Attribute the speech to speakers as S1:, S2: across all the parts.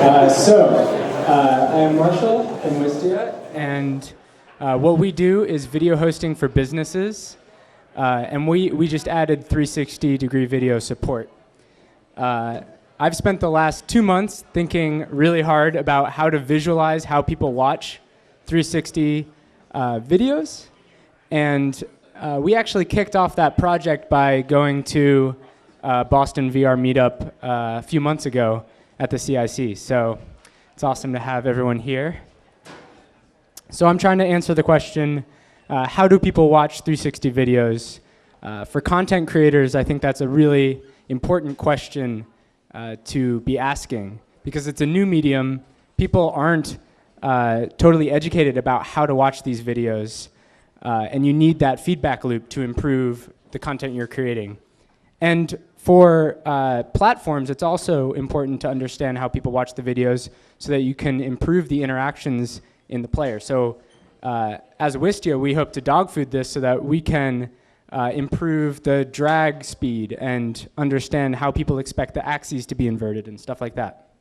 S1: I'm Marshall from Wistia, and what we do is video hosting for businesses, and we just added 360-degree video support. I've spent the last 2 months thinking really hard about how to visualize how people watch 360 videos, and we actually kicked off that project by going to Boston VR meetup a few months ago at the CIC. So it's awesome to have everyone here. So I'm trying to answer the question, how do people watch 360 videos? For content creators, I think that's a really important question to be asking, because it's a new medium. People aren't totally educated about how to watch these videos, and you need that feedback loop to improve the content you're creating. And for platforms, it's also important to understand how people watch the videos so that you can improve the interactions in the player. So as Wistia, we hope to dog food this so that we can improve the drag speed and understand how people expect the axes to be inverted and stuff like that.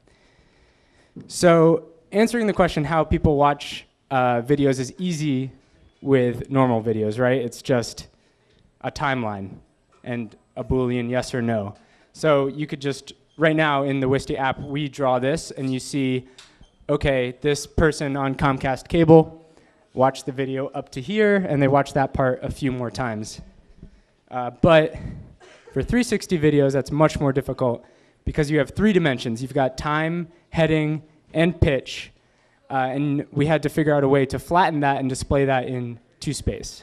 S1: So answering the question how people watch videos is easy with normal videos, right? It's just a timeline and a Boolean yes or no. So you could just, right now in the Wistia app, we draw this and you see, okay, this person on Comcast cable watched the video up to here and they watched that part a few more times. But for 360 videos, that's much more difficult because you have 3 dimensions. You've got time, heading, and pitch. And we had to figure out a way to flatten that and display that in 2-space.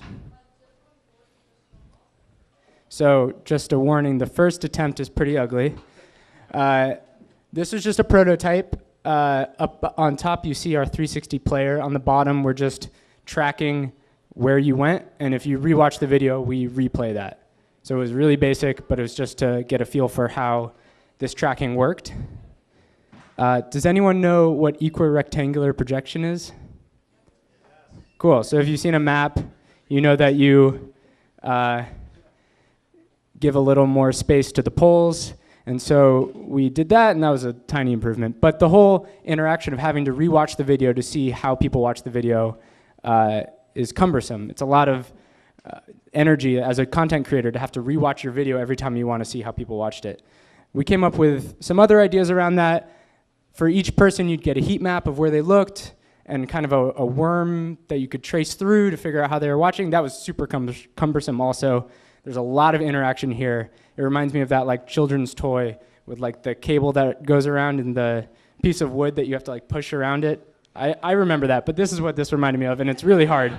S1: So just a warning, the first attempt is pretty ugly. This is just a prototype. Up on top, you see our 360 player. On the bottom, we're just tracking where you went. And if you rewatch the video, we replay that. So it was really basic, but it was just to get a feel for how this tracking worked. Does anyone know what equirectangular projection is? Cool. So if you've seen a map, you know that you give a little more space to the poles. And so we did that, and that was a tiny improvement. But the whole interaction of having to rewatch the video to see how people watch the video is cumbersome. It's a lot of energy as a content creator to have to rewatch your video every time you want to see how people watched it. We came up with some other ideas around that. For each person, you'd get a heat map of where they looked and kind of a worm that you could trace through to figure out how they were watching. That was super cumbersome also. There's a lot of interaction here. It reminds me of that like children's toy with like the cable that goes around and the piece of wood that you have to like push around it. I remember that, but this is what this reminded me of, and it's really hard.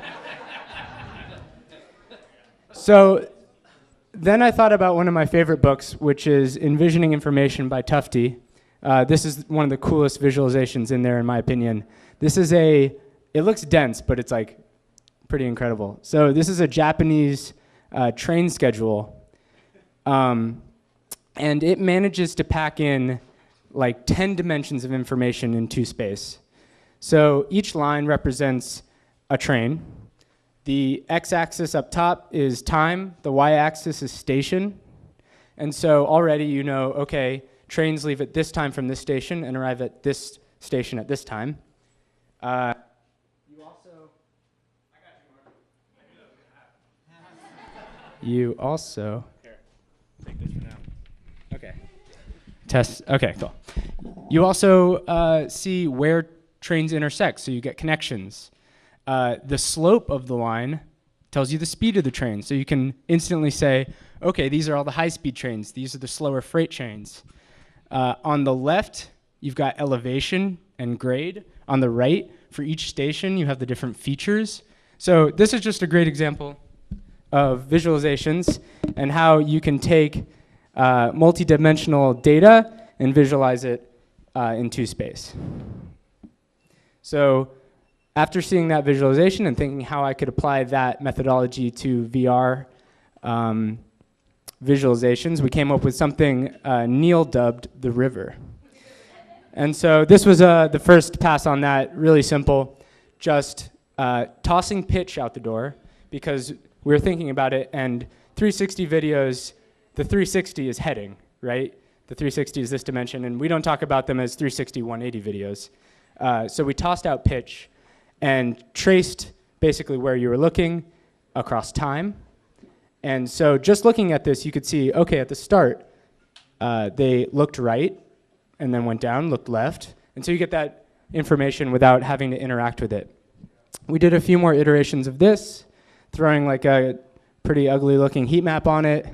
S1: So then I thought about one of my favorite books, which is Envisioning Information by Tufte. This is one of the coolest visualizations in there, in my opinion. This is it looks dense, but it's like pretty incredible. So this is a Japanese train schedule, and it manages to pack in like 10 dimensions of information in 2-space. So each line represents a train. The x-axis up top is time, the y-axis is station. And so already you know, okay, trains leave at this time from this station and arrive at this station at this time. You also, here, take this for now. Okay. Test, okay, cool. You also see where trains intersect, so you get connections. The slope of the line tells you the speed of the train, so you can instantly say, okay, these are all the high-speed trains, these are the slower freight trains. On the left, you've got elevation and grade. On the right, for each station, you have the different features. So this is just a great example of visualizations and how you can take multi-dimensional data and visualize it in 2-space. So after seeing that visualization and thinking how I could apply that methodology to VR visualizations, we came up with something Neil dubbed the river. And so this was the first pass on that, really simple, just tossing pitch out the door, because we were thinking about it, and 360 videos, the 360 is heading, right? the 360 is this dimension, and we don't talk about them as 360 180 videos. So we tossed out pitch and traced basically where you were looking across time. And so just looking at this, you could see, okay, at the start, they looked right and then went down, looked left. And so you get that information without having to interact with it. We did a few more iterations of this, throwing like a pretty ugly looking heat map on it.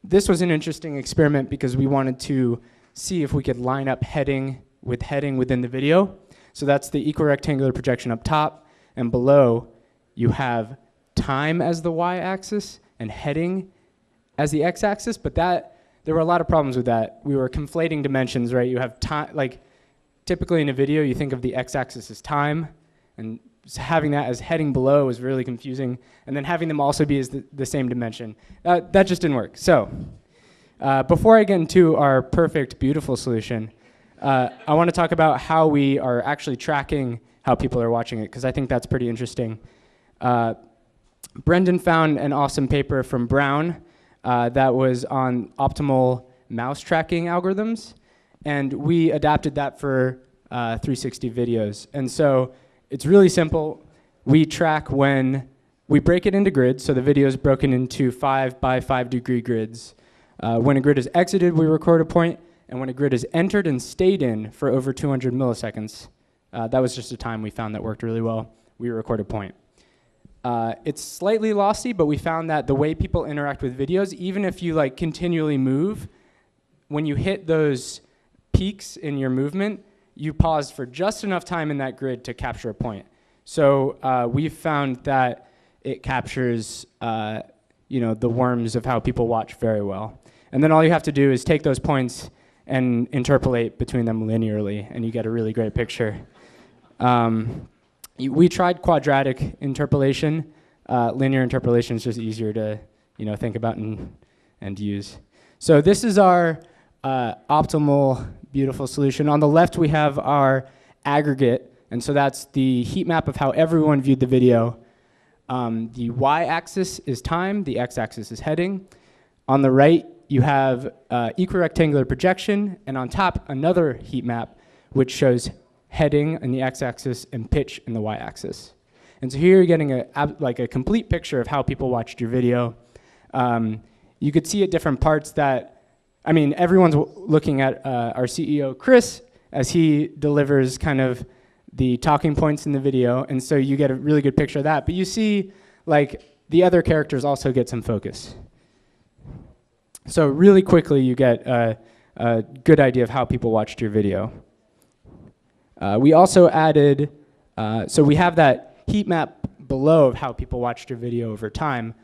S1: This was an interesting experiment because we wanted to see if we could line up heading within the video. So that's the equirectangular projection up top, and below you have time as the y-axis and heading as the x-axis, but there were a lot of problems with that. We were conflating dimensions, right? You have time, like typically in a video you think of the x-axis as time, and having that as heading below was really confusing, and then having them also be as the same dimension. That just didn't work. So before I get into our perfect, beautiful solution, I want to talk about how we are actually tracking how people are watching it, because I think that's pretty interesting. Brendan found an awesome paper from Brown that was on optimal mouse tracking algorithms, and we adapted that for 360 videos. And so it's really simple. We track when we break it into grids, so the video is broken into 5 by 5 degree grids. When a grid is exited, we record a point, and when a grid is entered and stayed in for over 200 milliseconds, that was just a time we found that worked really well, we record a point. It's slightly lossy, but we found that the way people interact with videos, even if you like continually move, when you hit those peaks in your movement, you pause for just enough time in that grid to capture a point. So we've found that it captures the worms of how people watch very well. And then all you have to do is take those points and interpolate between them linearly, and you get a really great picture. We tried quadratic interpolation. Linear interpolation is just easier to think about and use. So this is our optimal, beautiful solution. On the left, we have our aggregate, and so that's the heat map of how everyone viewed the video. The y-axis is time, the x-axis is heading. On the right, you have equirectangular projection, and on top, another heat map, which shows heading in the x-axis and pitch in the y-axis. And so here you're getting a complete picture of how people watched your video. You could see at different parts everyone's looking at our CEO, Chris, as he delivers kind of the talking points in the video, and so you get a really good picture of that. But you see, the other characters also get some focus. So really quickly, you get a good idea of how people watched your video. We also added, so we have that heat map below of how people watched your video over time.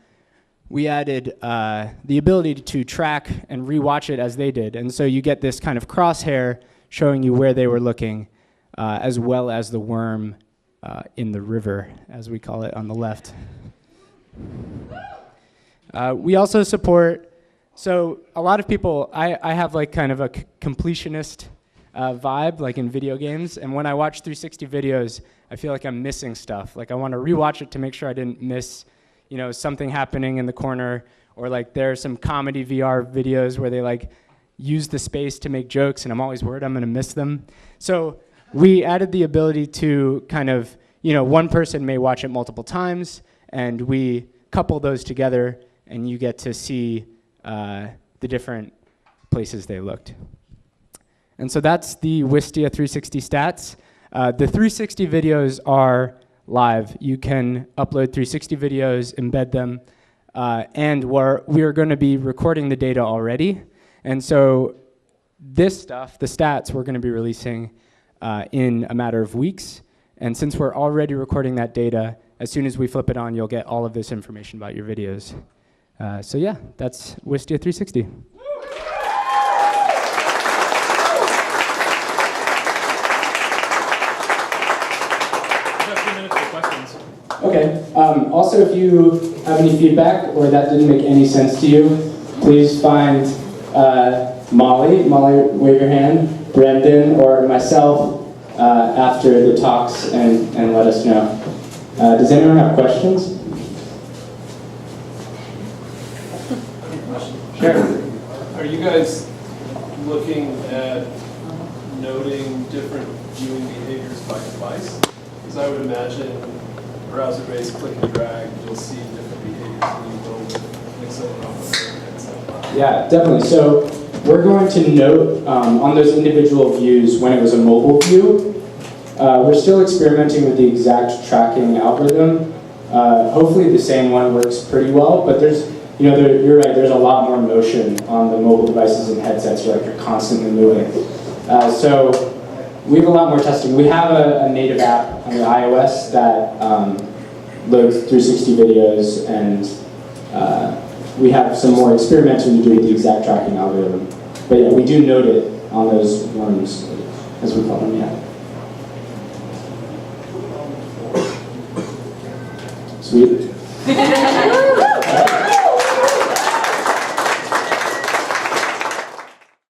S1: We added the ability to track and rewatch it as they did. And so you get this kind of crosshair showing you where they were looking, as well as the worm in the river, as we call it on the left. We also support, so a lot of people, I have kind of a completionist vibe, like in video games. And when I watch 360 videos, I feel like I'm missing stuff. I want to rewatch it to make sure I didn't miss something happening in the corner, or there are some comedy VR videos where they use the space to make jokes, and I'm always worried I'm going to miss them. So we added the ability to kind of, one person may watch it multiple times, and we couple those together, and you get to see the different places they looked. And so that's the Wistia 360 stats. The 360 videos are live. You can upload 360 videos, embed them, and we're going to be recording the data already. And so this stuff, the stats, we're going to be releasing in a matter of weeks. And since we're already recording that data, as soon as we flip it on, you'll get all of this information about your videos. So yeah, that's Wistia 360. Okay. Also, if you have any feedback or that didn't make any sense to you, please find Molly. Molly, wave your hand. Brendan or myself after the talks and let us know. Does anyone have questions?
S2: Sure. Are you guys looking at noting different viewing behaviors by device? Because I would imagine browser-based click and drag, you'll see different behaviors when you go with accelerometer and stuff.
S1: Yeah, definitely. So we're going to note on those individual views when it was a mobile view. We're still experimenting with the exact tracking algorithm. Hopefully the same one works pretty well, but there's, you're right, there's a lot more motion on the mobile devices and headsets, like you're constantly moving. So we have a lot more testing. We have a native app on the iOS that loads 360 videos, and we have some more experimenting to do with the exact tracking algorithm. But yeah, we do note it on those ones, as we call them, yeah. Sweet.